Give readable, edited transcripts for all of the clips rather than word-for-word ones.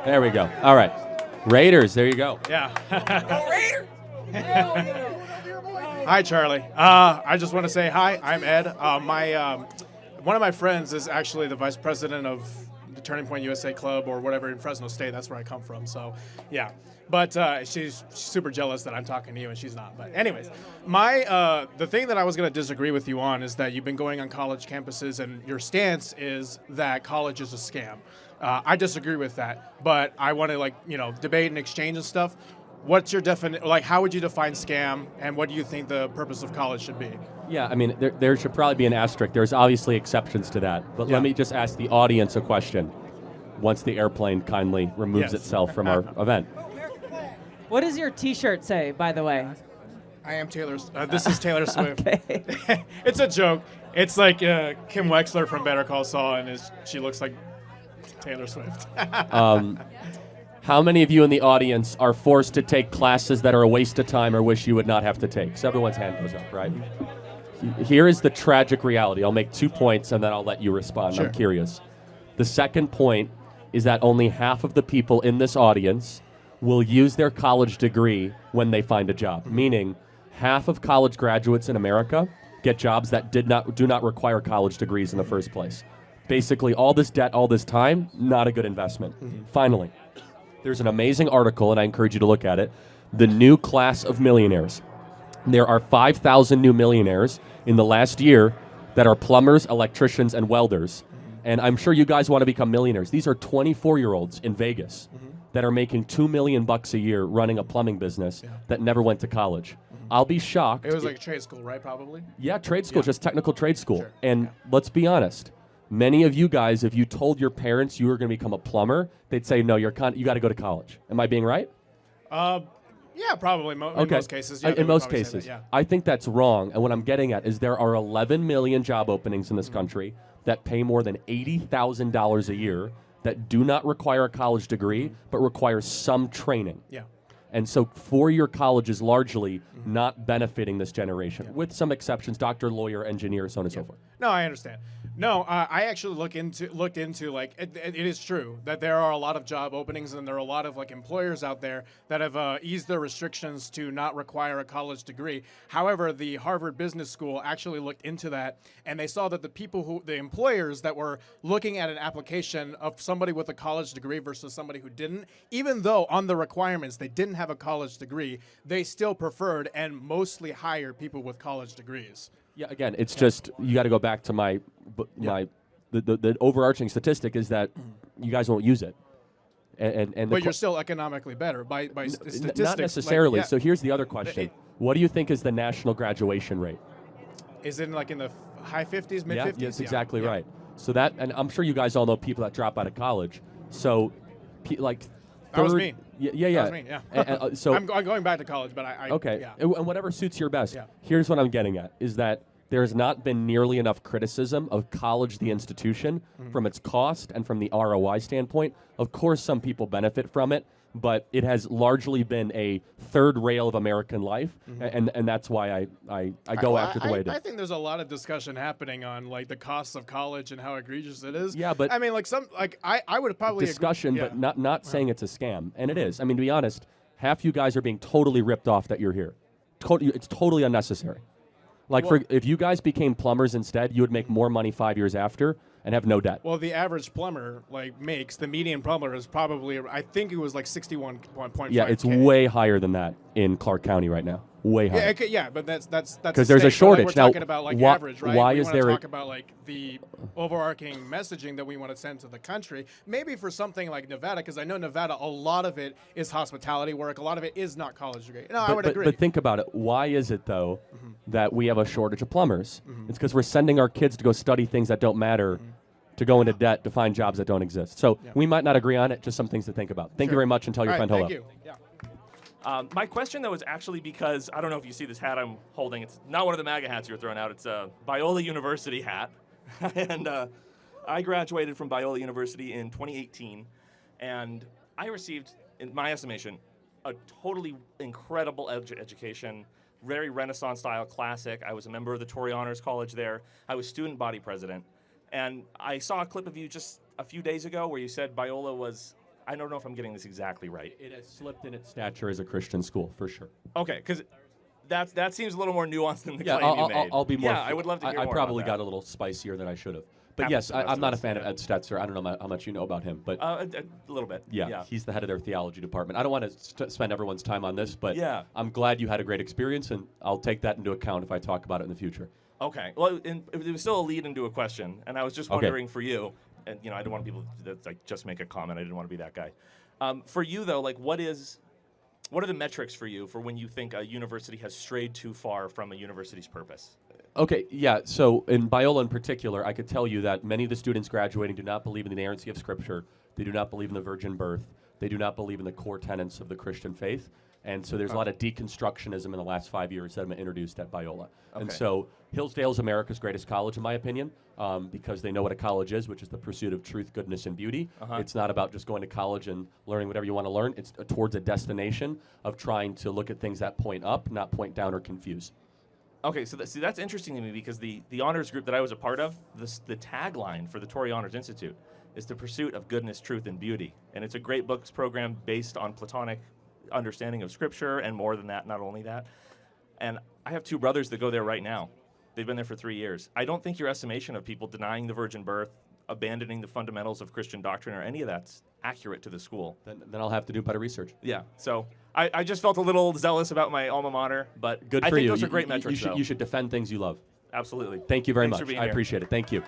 There we go. All right. Raiders, there you go. Yeah. Go Raiders! Hi, Charlie. I just want to say hi. I'm Ed. One of my friends is actually the vice president of the Turning Point USA Club or whatever in Fresno State. That's where I come from. So, yeah. But she's super jealous that I'm talking to you and she's not. But anyways, the thing that I was going to disagree with you on is that you've been going on college campuses and your stance is that college is a scam. I disagree with that, but I want to debate and exchange and stuff. What's your definition? Like, how would you define scam, and what do you think the purpose of college should be? Yeah, I mean, there should probably be an asterisk. There's obviously exceptions to that, but let me just ask the audience a question. Once the airplane kindly removes itself from our event. What does your T-shirt say, by the way? I am Taylor. This is Taylor Swift. Okay. It's a joke. It's like Kim Wexler from Better Call Saul, and she looks like Taylor Swift. How many of you in the audience are forced to take classes that are a waste of time or wish you would not have to take? So everyone's hand goes up, right? Here is the tragic reality. I'll make 2 points and then I'll let you respond. Sure. I'm curious. The second point is that only half of the people in this audience will use their college degree when they find a job, meaning half of college graduates in America get jobs that do not require college degrees in the first place. Basically, all this debt, all this time, not a good investment. Finally, there's an amazing article, and I encourage you to look at it, The New Class of Millionaires. There are 5,000 new millionaires in the last year that are plumbers, electricians, and welders. And I'm sure you guys want to become millionaires. These are 24-year-olds in Vegas that are making $2 million a year running a plumbing business that never went to college. I'll be shocked. It was like a trade school, right, probably? Yeah, trade school, just technical trade school. Sure. And let's be honest. Many of you guys, if you told your parents you were going to become a plumber, they'd say, no, you got to go to college. Am I being right? Yeah, probably. In most cases. Yeah, in most cases. I think that's wrong. And what I'm getting at is there are 11 million job openings in this country that pay more than $80,000 a year that do not require a college degree, but require some training. Yeah. And so four-year college is largely not benefiting this generation, with some exceptions, doctor, lawyer, engineer, so on and so forth. No, I understand. No, I actually looked into like it is true that there are a lot of job openings and there are a lot of like employers out there that have eased their restrictions to not require a college degree. However, the Harvard Business School actually looked into that and they saw that the employers that were looking at an application of somebody with a college degree versus somebody who didn't, even though on the requirements they didn't have a college degree, they still preferred and mostly hired people with college degrees. Yeah, again, it's just you got to go back to the overarching statistic is that you guys won't use it, and but you're still economically better by statistics. Not necessarily. Like, So here's the other question: what do you think is the national graduation rate? Is it in the high 50s, mid 50s? Yeah, that's exactly right. So that, and I'm sure you guys all know people that drop out of college. So, that was me. Yeah. That was me, yeah. So I'm going back to college, but I okay. Yeah. And whatever suits your best. Yeah. Here's what I'm getting at, is that there has not been nearly enough criticism of college, the institution, from its cost and from the ROI standpoint. Of course, some people benefit from it, but it has largely been a third rail of American life, and that's why I go after the way it is. I think there's a lot of discussion happening on the costs of college and how egregious it is. Yeah, but I mean, I would probably discussion, agree. but not saying it's a scam, and it is. I mean, to be honest, half you guys are being totally ripped off that you're here. It's totally unnecessary. If you guys became plumbers instead, you would make more money 5 years after and have no debt. Well, the average plumber the median plumber is probably, I think it was 61.5. Yeah, it's way higher than that in Clark County right now. Way higher. Yeah, but that's because there's a shortage. We're now, talking about average, right? Why we is want to there talk about the overarching messaging that we want to send to the country. Maybe for something like Nevada, because I know Nevada, a lot of it is hospitality work. A lot of it is not college degree. No, I would agree. But think about it. Why is it though that we have a shortage of plumbers? It's because we're sending our kids to go study things that don't matter. To go into debt to find jobs that don't exist. So we might not agree on it, just some things to think about. Thank you very much and tell your friend hello. Thank you. Yeah. My question, though, is actually because I don't know if you see this hat I'm holding. It's not one of the MAGA hats you were throwing out. It's a Biola University hat. And I graduated from Biola University in 2018. And I received, in my estimation, a totally incredible education, very Renaissance-style classic. I was a member of the Torrey Honors College there. I was student body president. And I saw a clip of you just a few days ago where you said Biola was I don't know if I'm getting this exactly right. It has slipped in its stature as a Christian school, for sure. Okay, because that seems a little more nuanced than the Yeah, claim you made. I'll be more. Yeah, I would love to hear I more probably about got a little spicier than I should have. But yes, I'm not a fan of Ed Stetzer. I don't know how much you know about him, but a little bit. yeah, he's the head of their theology department. I don't want to spend everyone's time on this, but Yeah. I'm glad you had a great experience, and I'll take that into account if I talk about it in the future. Okay. Well, it was still a lead into a question, and I was just wondering for you, and I didn't want people to like just make a comment. I didn't want to be that guy. For you though, like what are the metrics for you for when you think a university has strayed too far from a university's purpose? Okay, yeah, so in Biola in particular, I could tell you that many of the students graduating do not believe in the inerrancy of Scripture. They do not believe in the virgin birth. They do not believe in the core tenets of the Christian faith. And so there's a lot of deconstructionism in the last 5 years that have been introduced at Biola. And so Hillsdale is America's greatest college, in my opinion, because they know what a college is, which is the pursuit of truth, goodness, and beauty. It's not about just going to college and learning whatever you want to learn. It's towards a destination of trying to look at things that point up, not point down or confuse. Okay, so that's interesting to me because the honors group that I was a part of, the tagline for the Torrey Honors Institute is the pursuit of goodness, truth, and beauty. And it's a great books program based on Platonic understanding of Scripture and more than that, not only that. And I have two brothers that go there right now. They've been there for 3 years. I don't think your estimation of people denying the virgin birth, abandoning the fundamentals of Christian doctrine, or any of that's accurate to the school. Then I'll have to do better research. Yeah, so I just felt a little zealous about my alma mater, but Good for I think you. those are great metrics, though. You should defend things you love. Absolutely. Thank you very Thanks for much. being I here. appreciate it. Thank you.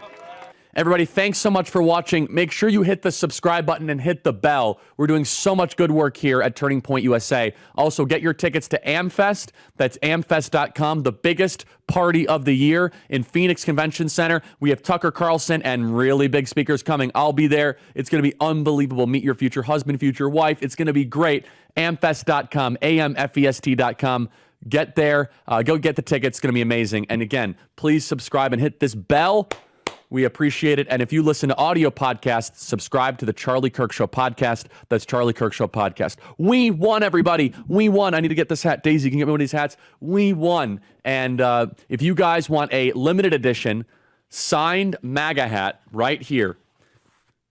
Everybody, thanks so much for watching. Make sure you hit the subscribe button and hit the bell. We're doing so much good work here at Turning Point USA. Also, get your tickets to AmFest. That's amfest.com, the biggest party of the year in Phoenix Convention Center. We have Tucker Carlson and really big speakers coming. I'll be there. It's going to be unbelievable. Meet your future husband, future wife. It's going to be great. Amfest.com, amfest.com. Get there. Go get the tickets. It's going to be amazing. And again, please subscribe and hit this bell. We appreciate it. And if you listen to audio podcasts, subscribe to the Charlie Kirk Show podcast. That's Charlie Kirk Show podcast. We won, everybody. We won. I need to get this hat. Daisy, can you get me one of these hats? We won. And if you guys want a limited edition signed MAGA hat right here,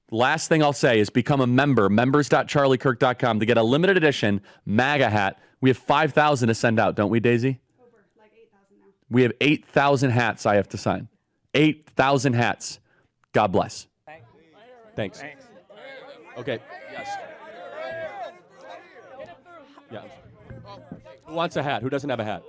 last thing I'll say is become a member, members.charliekirk.com to get a limited edition MAGA hat. We have 5,000 to send out, don't we, Daisy? Over, like 8,000 now. We have 8,000 hats I have to sign. 8,000 hats. God bless. Thanks. Okay. Yes. Yeah. Who wants a hat? Who doesn't have a hat?